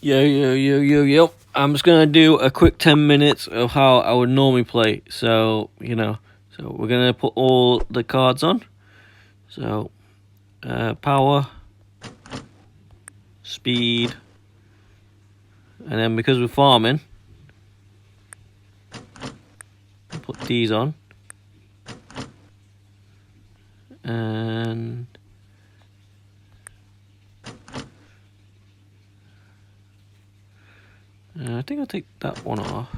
Yo. I'm just gonna do a quick 10 minutes of how I would normally play. So, so we're gonna put all the cards on. So, power, speed, and then because we're farming, put these on. And I think I'll take that one off.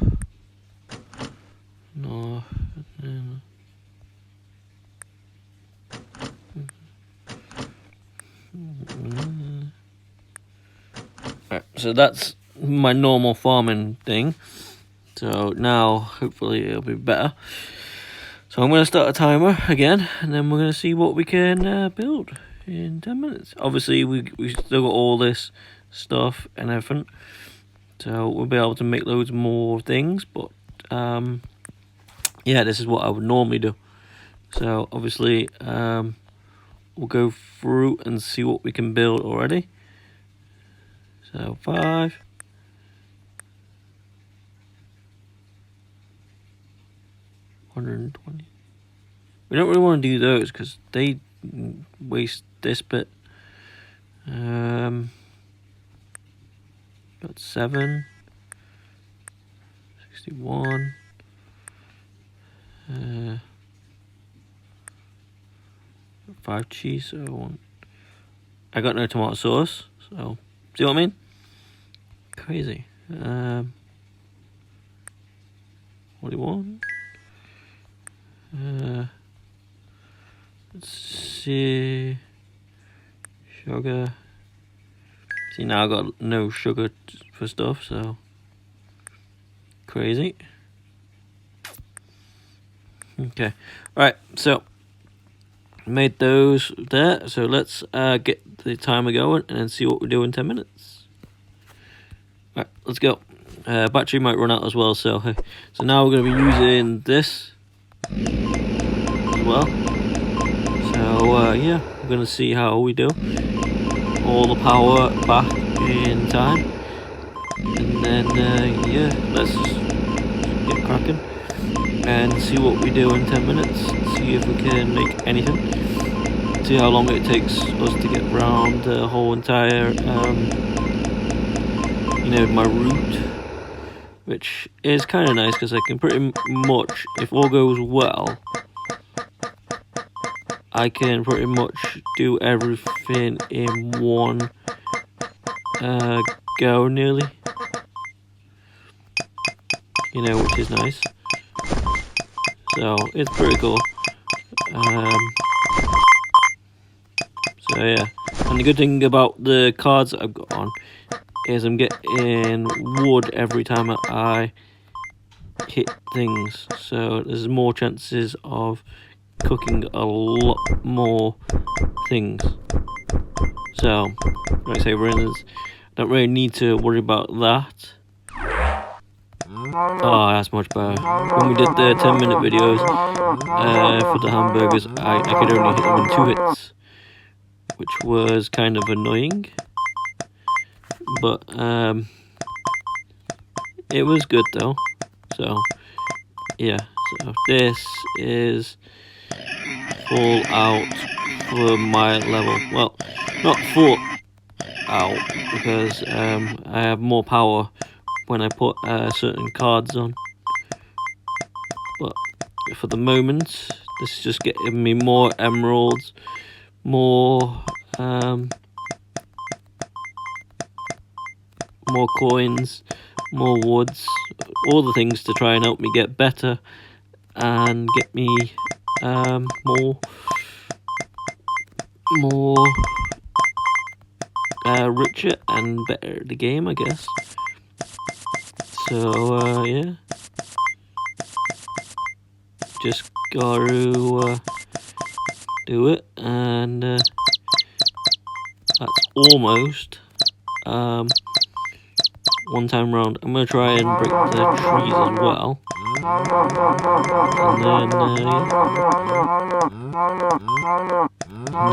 No. Right, so that's my normal farming thing. So now, hopefully, it'll be better. So I'm going to start a timer again, and then we're going to see what we can build in 10 minutes. Obviously, we still got all this stuff and everything. So we'll be able to make loads more things, but yeah, this is what I would normally do. So obviously, we'll go through and see what we can build already. So 5. 120. We don't really want to do those because they waste this bit. Got 7. 61. 5 cheese. So I got no tomato sauce. So see what I mean? Crazy. 41. Let's see. Sugar. See, now I got no sugar for stuff, so crazy. Okay, right. So made those there. So let's get the timer going and then see what we do in 10 minutes. Right, let's go. Battery might run out as well, so now we're going to be using this as well. So yeah, we're going to see how we do. All the power back in time, and then yeah, let's get cracking and see what we do in 10 minutes. See if we can make anything. See how long it takes us to get around the whole entire my route, which is kind of nice because I can pretty much, if all goes well, I can pretty much do everything in one go nearly, which is nice. So it's pretty cool. So yeah, and the good thing about the cards that I've got on is I'm getting wood every time I hit things, so there's more chances of cooking a lot more things. So like I say, don't really need to worry about that. Oh, that's much better. When we did the 10-minute videos for the hamburgers, I could only hit them in 2 hits, which was kind of annoying, but it was good though. So yeah, so this is full out for my level. Well, not full out because I have more power when I put certain cards on, but for the moment this is just getting me more emeralds, more coins, more woods, all the things to try and help me get better and get me more richer and better at the game, I guess. So yeah, just gotta do it, and that's almost one time round. I'm gonna try and break the trees as well, and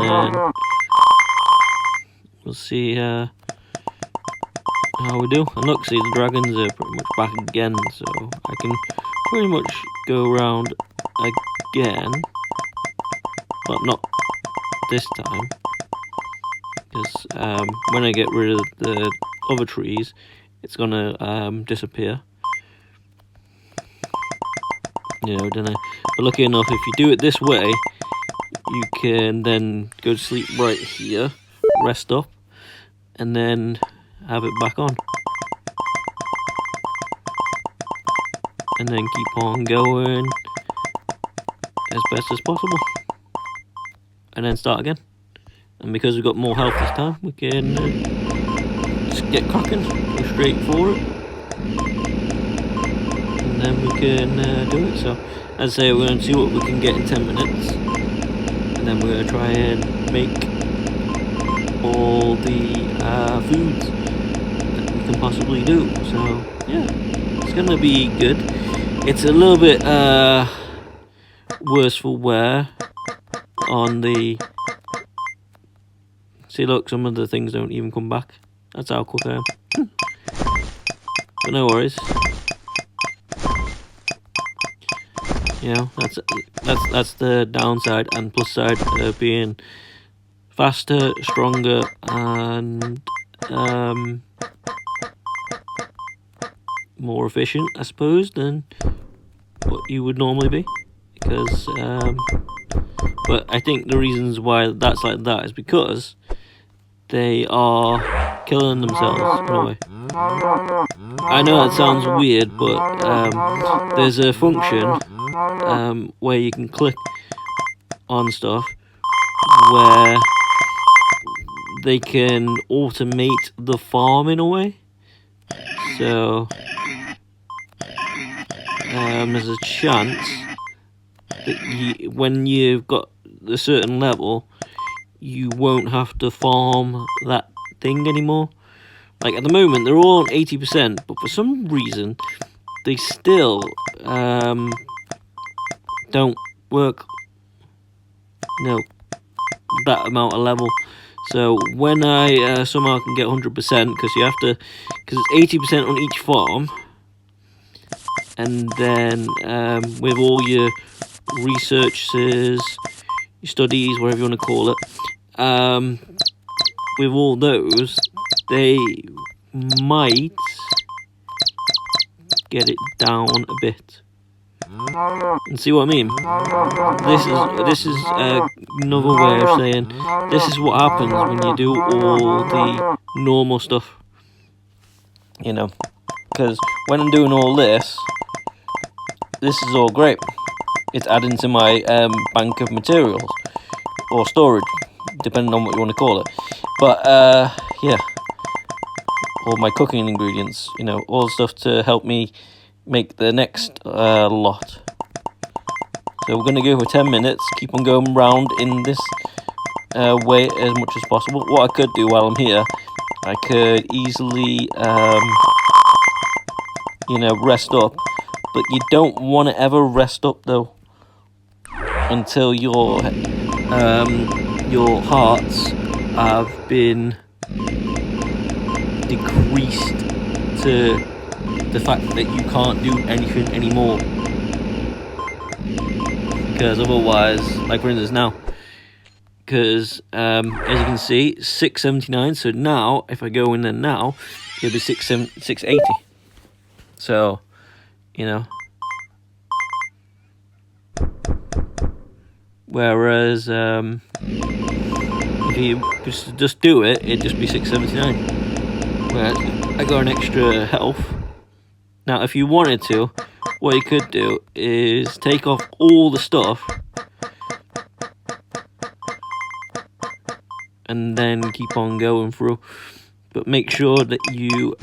then we'll see how we do. And look, see, the dragons are pretty much back again, so I can pretty much go around again, but not this time, because when I get rid of the other trees, it's gonna disappear. You know, don't I? But lucky enough, if you do it this way, you can then go to sleep right here, rest up, and then have it back on. And then keep on going as best as possible. And then start again. And because we've got more health this time, we can just get cracking, go straight for it. And then we can do it. So, as I say, we're going to see what we can get in 10 minutes. And then we're going to try and make all the foods that we can possibly do. So, yeah, it's going to be good. It's a little bit worse for wear on the... See, look, some of the things don't even come back. That's how quick I am. But no worries. You know, that's the downside and plus side of being faster, stronger, and more efficient, I suppose, than what you would normally be. Because, but I think the reasons why that's like that is because they are killing themselves in a way. I know that sounds weird, but there's a function where you can click on stuff where they can automate the farm in a way. So there's a chance that when you've got a certain level, you won't have to farm that thing anymore. Like at the moment, they're all on 80%, but for some reason, they still don't work. No, that amount of level. So when I somehow can get 100%, because you have to, because it's 80% on each farm, and then with all your researches, your studies, whatever you want to call it, with all those, they might get it down a bit. And see what I mean? This is another way of saying this is what happens when you do all the normal stuff. You know, because when I'm doing all this is all great. It's adding to my bank of materials or storage, depending on what you want to call it. But yeah, all my cooking ingredients, you know, all the stuff to help me make the next lot. So we're going to go for 10 minutes, keep on going round in this way as much as possible. What I could do while I'm here, I could easily, you know, rest up. But you don't want to ever rest up though, until your hearts have been decreased to the fact that you can't do anything anymore. Because otherwise, like for instance now, because as you can see, 679. So now, if I go in there now, it'll be 680. So, you know. Whereas if you just do it, it'd just be 679. Whereas I got an extra health. Now, if you wanted to, what you could do is take off all the stuff and then keep on going through. But make sure that you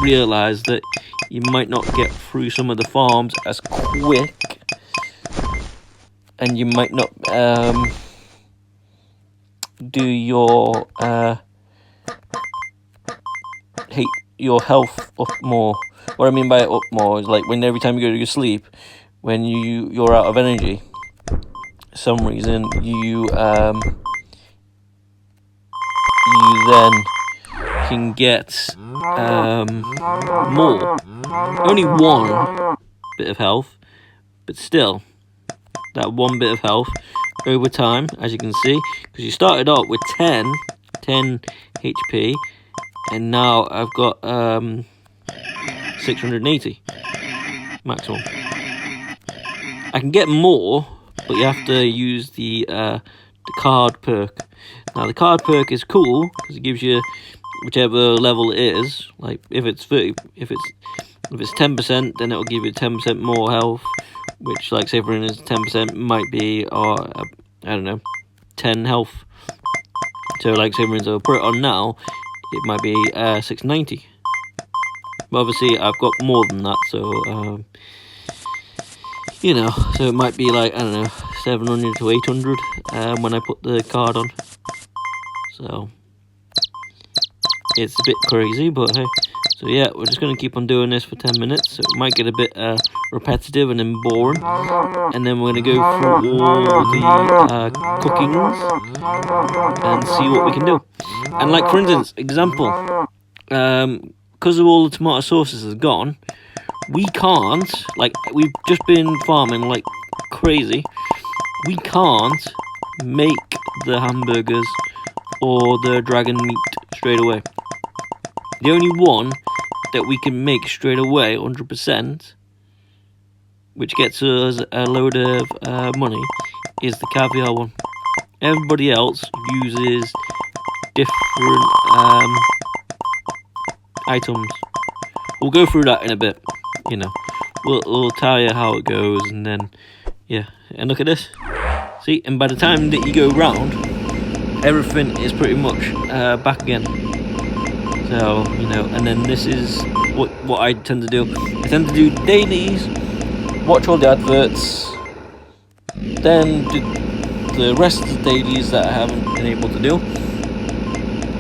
realise that you might not get through some of the farms as quick. And you might not do your health up more. What I mean by up more is like when every time you go to your sleep, when you're out of energy, for some reason you then can get more. Only one bit of health, but still, that one bit of health over time, as you can see, because you started out with 10 HP, and now I've got 680 maximum. I can get more, but you have to use the card perk. Now the card perk is cool because it gives you whichever level it is. Like if it's 30, if it's 10%, then it'll give you 10% more health. Which, like, say for instance, 10% might be, I don't know, 10 health. So, like, say for instance, I'll put it on now, it might be 690. But obviously, I've got more than that, so, you know, so it might be like, I don't know, 700 to 800 when I put the card on. So, it's a bit crazy, but hey. So yeah, we're just going to keep on doing this for 10 minutes. So it might get a bit repetitive and then boring. And then we're going to go through all the cookings and see what we can do. And like, for instance, example, because of all the tomato sauces is gone, we can't, like, we've just been farming like crazy. We can't make the hamburgers or the dragon meat straight away. The only one that we can make straight away, 100%, which gets us a load of money, is the caviar one. Everybody else uses different items. We'll go through that in a bit, you know. We'll tell you how it goes, and then, yeah. And look at this. See, and by the time that you go round, everything is pretty much back again. So, you know, and then this is what I tend to do. I tend to do dailies, watch all the adverts, then do the rest of the dailies that I haven't been able to do.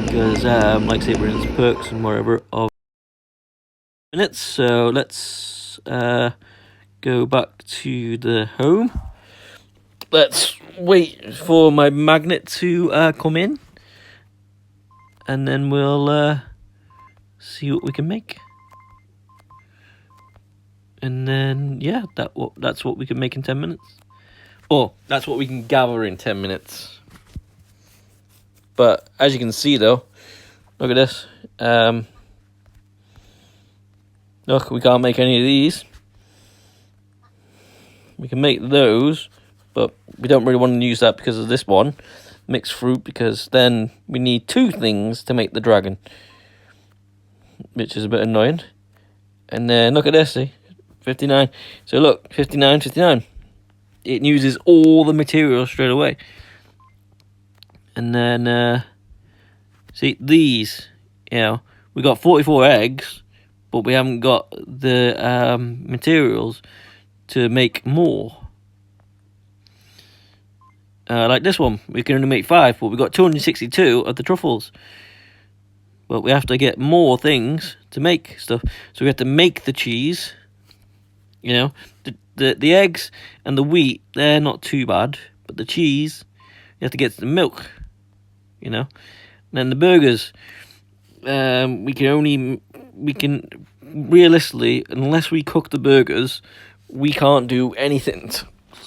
Because, like say for instance, perks and whatever of minutes. So let's go back to the home. Let's wait for my magnet to come in. And then we'll see what we can make. And then, yeah, that's what we can make in 10 minutes. Or, that's what we can gather in 10 minutes. But, as you can see, though, look at this. Look, we can't make any of these. We can make those, but we don't really want to use that because of this one. Mixed fruit, because then we need 2 things to make the dragon. Which is a bit annoying. And then, look at this, see? 59. So look, 59, 59. It uses all the materials straight away. And then, see, these, you know, we got 44 eggs, but we haven't got the materials to make more. Like this one, we can only make 5, but we got 262 of the truffles. But we have to get more things to make stuff. So we have to make the cheese. You know, the eggs and the wheat, they're not too bad. But the cheese, you have to get the milk. You know, and then the burgers, we can realistically, unless we cook the burgers, we can't do anything.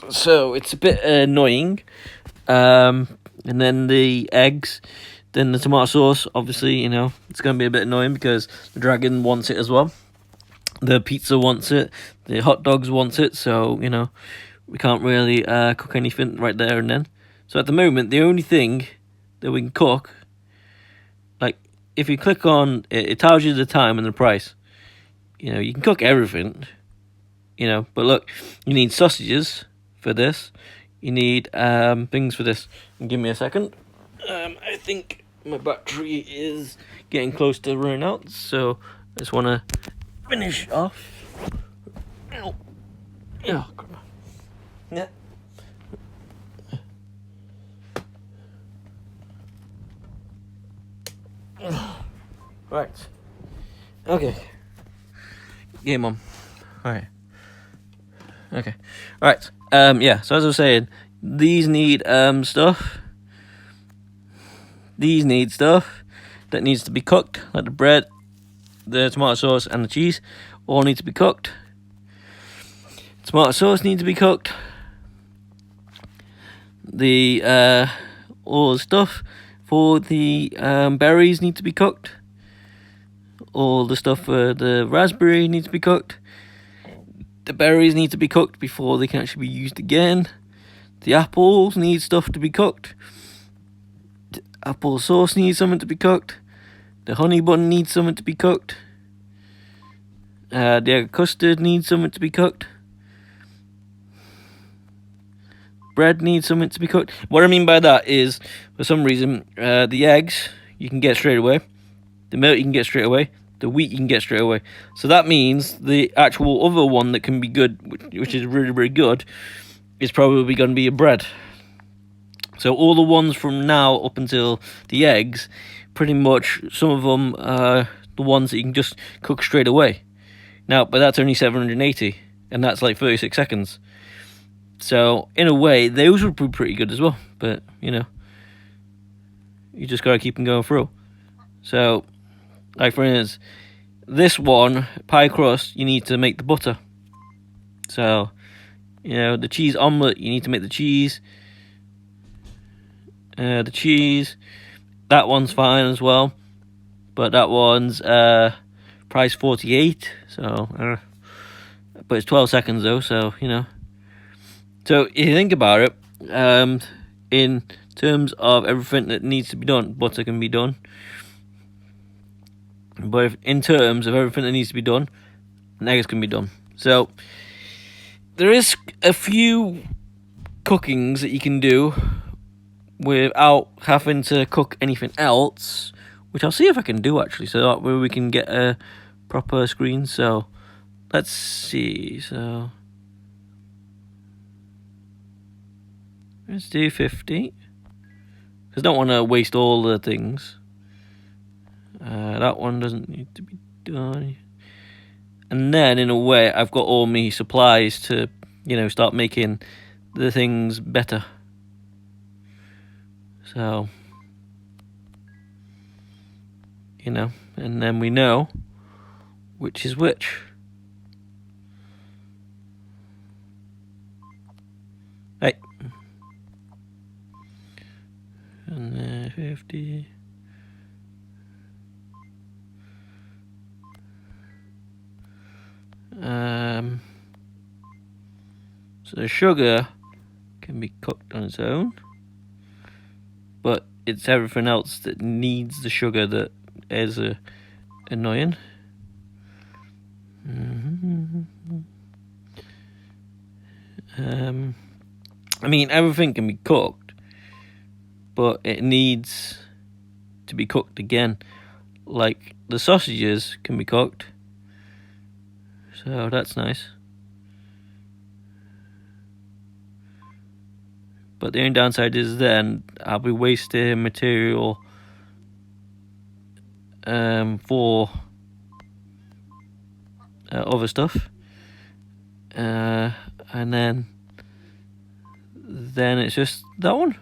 So it's a bit annoying. And then the eggs, then the tomato sauce, obviously, you know, it's going to be a bit annoying because the dragon wants it as well. The pizza wants it. The hot dogs wants it. So, you know, we can't really cook anything right there and then. So at the moment, the only thing that we can cook, like, if you click on it, it tells you the time and the price. You know, you can cook everything, you know, but look, you need sausages for this. You need things for this. Give me a second. I think my battery is getting close to running out, so I just want to finish off. Ow. Yeah. Yeah. Right. Okay. Game on. Alright. Okay. Alright. Yeah, so as I was saying, these need stuff. These need stuff. that needs to be cooked, like the bread, the tomato sauce, and the cheese, all need to be cooked. Tomato sauce needs to be cooked. The all the stuff for the berries need to be cooked. All the stuff for the raspberry needs to be cooked. The berries need to be cooked before they can actually be used again. The apples need stuff to be cooked. The apple sauce needs something to be cooked. The honey bun needs something to be cooked. The egg custard needs something to be cooked. Bread needs something to be cooked. What I mean by that is, for some reason, the eggs you can get straight away. The milk you can get straight away. The wheat you can get straight away. So that means the actual other one that can be good, which is really, really good, is probably going to be a bread. So all the ones from now up until the eggs, pretty much some of them are the ones that you can just cook straight away. Now, but that's only 780, and that's like 36 seconds. So in a way, those would be pretty good as well. But you know, you just gotta keep them going through. So, like for instance, this one pie crust, you need to make the butter. So, you know, the cheese omelette, you need to make the cheese. That one's fine as well, but that one's price 48. So, but it's 12 seconds though. So you know. So if you think about it, in terms of everything that needs to be done, butter can be done. But if, in terms of everything that needs to be done, eggs can be done. So there is a few cookings that you can do without having to cook anything else, which I'll see if I can do actually, so that way we can get a proper screen. So let's see. So let's do 50. Because I don't want to waste all the things. That one doesn't need to be done. And then, in a way, I've got all my supplies to, you know, start making the things better. So, you know, and then we know which is which. Hey. And then 50. So the sugar can be cooked on its own, but it's everything else that needs the sugar that is annoying. I mean, everything can be cooked, but it needs to be cooked again. Like the sausages can be cooked, so that's nice. But the only downside is then I'll be wasting material for other stuff, and then it's just that one.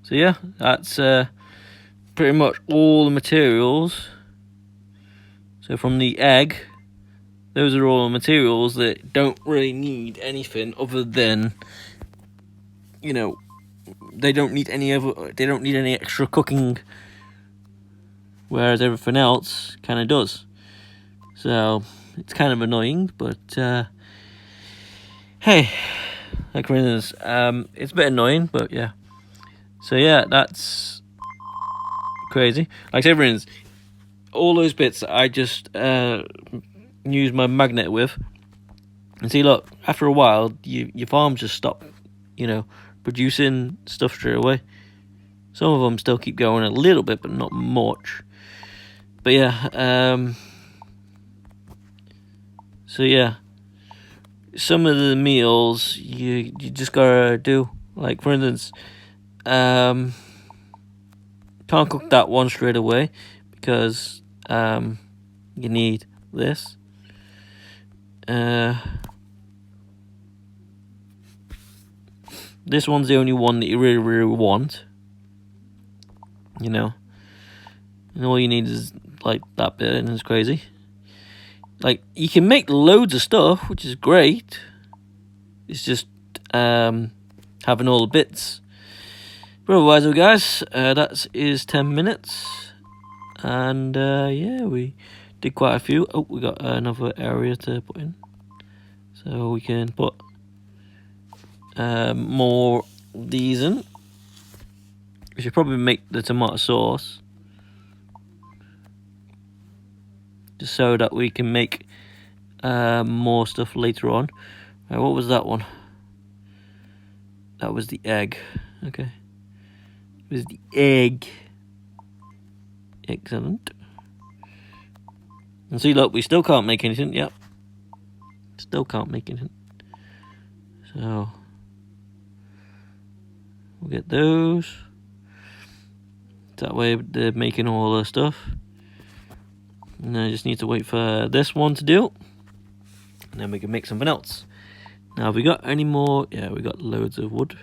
So yeah, that's pretty much all the materials. So from the egg, those are all the materials that don't really need anything other than, you know, they don't need any extra cooking, whereas everything else kind of does. So it's kind of annoying, but hey, like for instance, it's a bit annoying, but yeah. So yeah, that's crazy. Like say for instance, all those bits that I just use my magnet with, and see, look, after a while, your farm just stop, you know, producing stuff straight away. Some of them still keep going a little bit, but not much. But yeah, so yeah, some of the meals you just gotta do. Like for instance, can't cook that one straight away because you need this. This one's the only one that you really want. You know. And all you need is like that bit, and it's crazy. Like, you can make loads of stuff, which is great. It's just having all the bits. But otherwise, guys, that is 10 minutes. And yeah, we did quite a few. Oh, we got another area to put in. So we can put more of these in. We should probably make the tomato sauce. Just so that we can make more stuff later on. Right, what was that one? That was the egg. Okay. It was the egg. Excellent. And see, look, we still can't make anything. Yep. Still can't make anything. So we'll get those. That way they're making all the stuff. And I just need to wait for this one to do. And then we can make something else. Now, have we got any more? Yeah, we got loads of wood.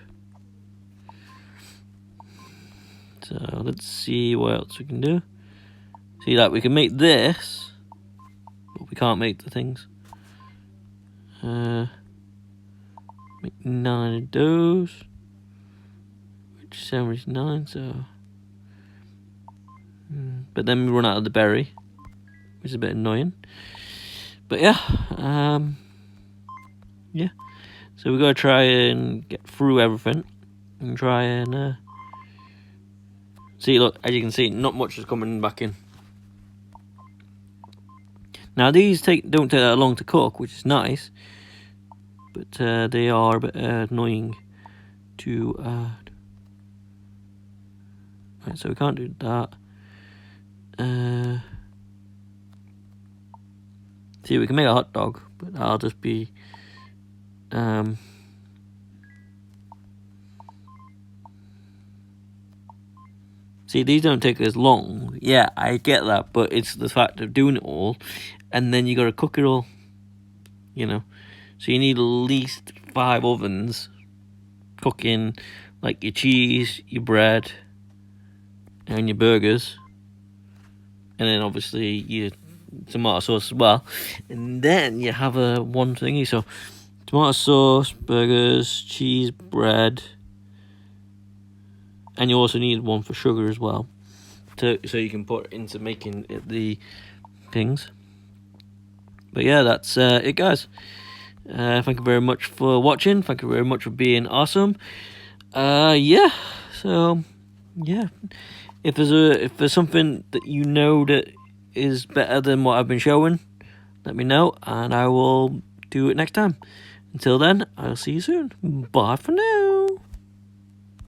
So let's see what else we can do. See, like, we can make this, but we can't make the things. Make 9 of those, which is 79. So, but then we run out of the berry, which is a bit annoying. But yeah, yeah. So we gotta try and get through everything and try and see. Look, as you can see, not much is coming back in. Now these don't take that long to cook, which is nice, but they are a bit annoying to add. Right, so we can't do that. See, we can make a hot dog, but that'll just be see, these don't take as long. Yeah, I get that, but it's the fact of doing it all, and then you gotta cook it all. You know, so you need at least 5 ovens cooking, like your cheese, your bread, and your burgers, and then obviously your tomato sauce as well, and then you have a one thingy. So tomato sauce, burgers, cheese, bread, and you also need one for sugar as well, so you can put into making the things. But yeah, that's it, guys. Thank you very much for watching. Thank you very much for being awesome. Yeah. So yeah, if there's something that you know that is better than what I've been showing, let me know, and I will do it next time. Until then, I'll see you soon. Bye for now.